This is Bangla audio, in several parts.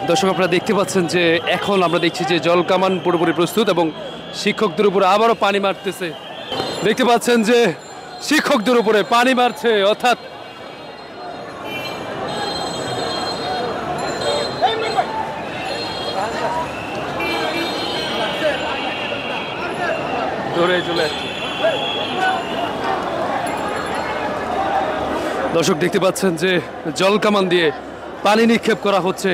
দর্শক আপনারা দেখতে পাচ্ছেন যে এখন আমরা দেখছি যে জলকামান পুরোপুরি প্রস্তুত এবং শিক্ষকদের উপরে আবারও পানি মারতেছে। দেখতে পাচ্ছেন যে শিক্ষকদের উপরে পানি মারছে, অর্থাৎ ধরে চলে আসছে। দর্শক দেখতে পাচ্ছেন যে জলকামান দিয়ে পানি নিক্ষেপ করা হচ্ছে।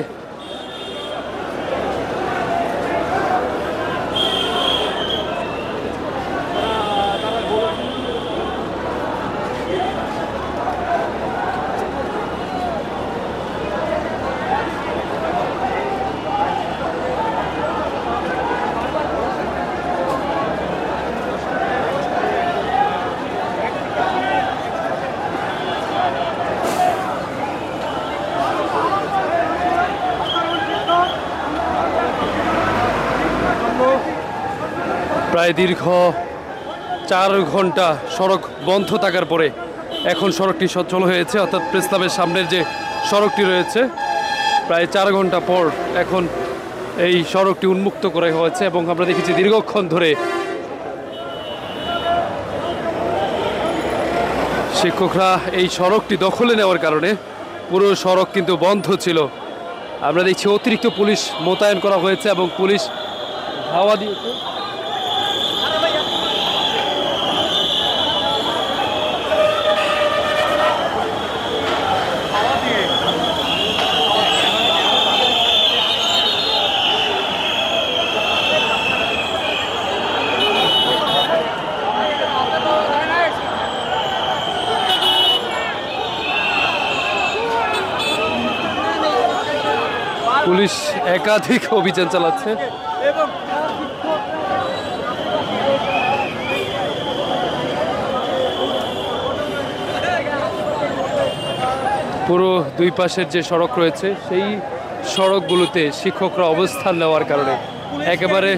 প্রায় দীর্ঘ 4 ঘন্টা সড়ক বন্ধ থাকার পরে এখন সড়কটি সচল হয়েছে, অর্থাৎ প্রেস ক্লাবের সামনের যে সড়কটি রয়েছে প্রায় 4 ঘন্টা পর এখন এই সড়কটি উন্মুক্ত করা হয়েছে। এবং আমরা দেখেছি দীর্ঘক্ষণ ধরে শিক্ষকরা এই সড়কটি দখলে নেওয়ার কারণে পুরো সড়ক কিন্তু বন্ধ ছিল। আমরা দেখছি অতিরিক্ত পুলিশ মোতায়েন করা হয়েছে এবং পুলিশ ধাওয়া দিয়েছে। পুলিশ একাধিক অভিযান চালাচ্ছে। পুরো দুই পাশের যে সড়ক রয়েছে সেই সড়কগুলোতে শিক্ষকরা অবস্থান নেওয়ার কারণে একেবারে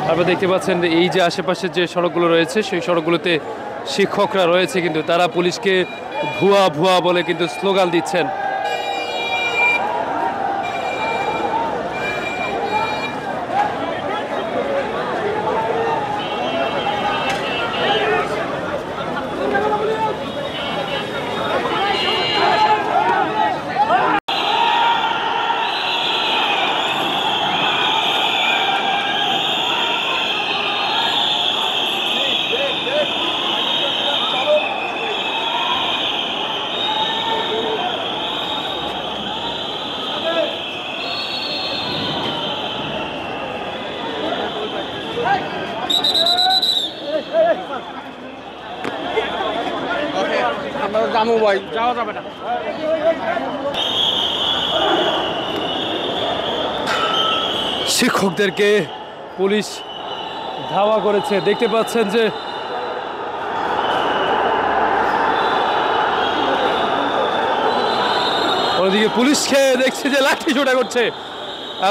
আপনারা দেখতে পাচ্ছেন এই যে আশেপাশের যে সড়কগুলো রয়েছে সেই সড়কগুলোতে শিক্ষকরা রয়েছে, কিন্তু তারা পুলিশকে ভুয়া ভুয়া বলে কিন্তু স্লোগান দিচ্ছেন। শিক্ষকদেরকে পুলিশ ধাওয়া করেছে। দেখতে পাচ্ছেন যে ওদিকে পুলিশকে দেখছে যে লাঠি ছোটা করছে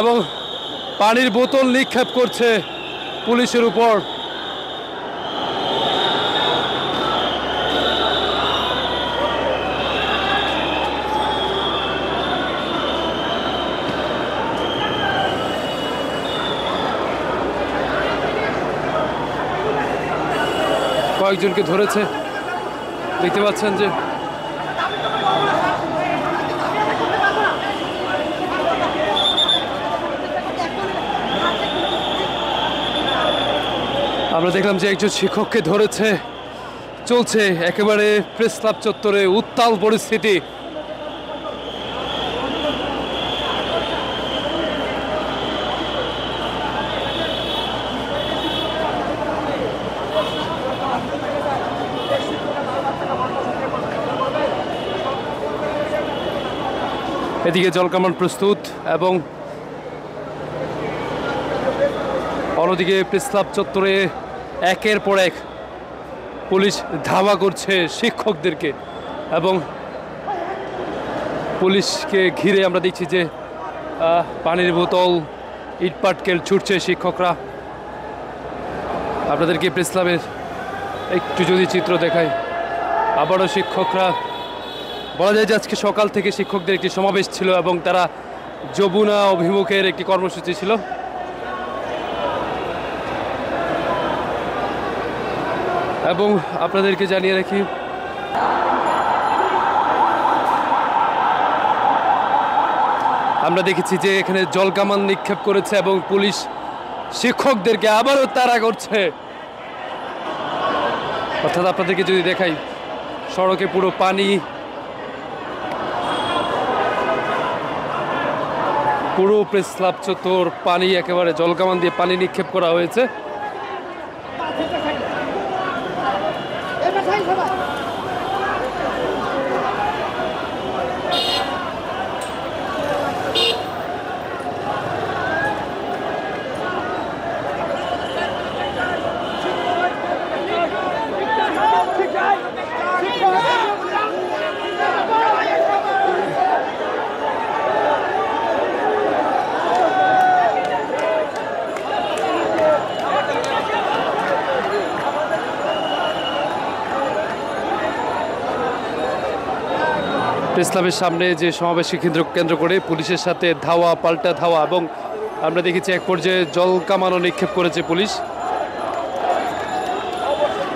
এবং পানির বোতল নিক্ষেপ করছে পুলিশের উপর। কয়েকজনকে ধরেছে, দেখতে পাচ্ছেন যে আমরা দেখলাম যে একজন শিক্ষককে ধরেছে। চলছে একেবারে প্রেস ক্লাব চত্বরে উত্তাল পরিস্থিতি। এদিকে জলকামান প্রস্তুত এবং অন্যদিকে প্রেস ক্লাব চত্বরে একের পর এক পুলিশ ধাওয়া করছে শিক্ষকদেরকে এবং পুলিশকে ঘিরে আমরা দেখছি যে পানির বোতল, ইটপাটকেল ছুটছে শিক্ষকরা। আপনাদেরকে প্রেস ক্লাবের একটু যদি চিত্র দেখাই, আবারও শিক্ষকরা বলা যায় যে আজকে সকাল থেকে শিক্ষকদের একটি সমাবেশ ছিল এবং তারা যমুনা অভিমুখের একটি কর্মসূচি ছিল। এবং আপনাদেরকে জানিয়ে রাখি, আমরা দেখেছি যে এখানে জলকামান নিক্ষেপ করেছে এবং পুলিশ শিক্ষকদেরকে আবারও তাড়া করছে। অর্থাৎ আপনাদেরকে যদি দেখাই, সড়কে পুরো পানি, পুরো প্রেস ক্লাব চত্বর পানি, একেবারে জলকামান দিয়ে পানি নিক্ষেপ করা হয়েছে। প্রেস ক্লাবের সামনে যে সমাবেশকে কেন্দ্র করে পুলিশের সাথে ধাওয়া পাল্টা ধাওয়া, এবং আমরা দেখেছি এক পর্যায়ে জল কামানও নিক্ষেপ করেছে পুলিশ।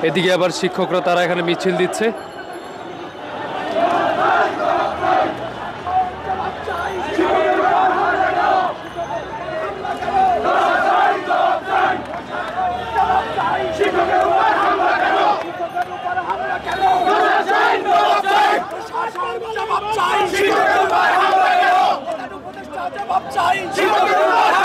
এদিকে আবার শিক্ষকরা তারা এখানে মিছিল দিচ্ছে। শিক্ষকের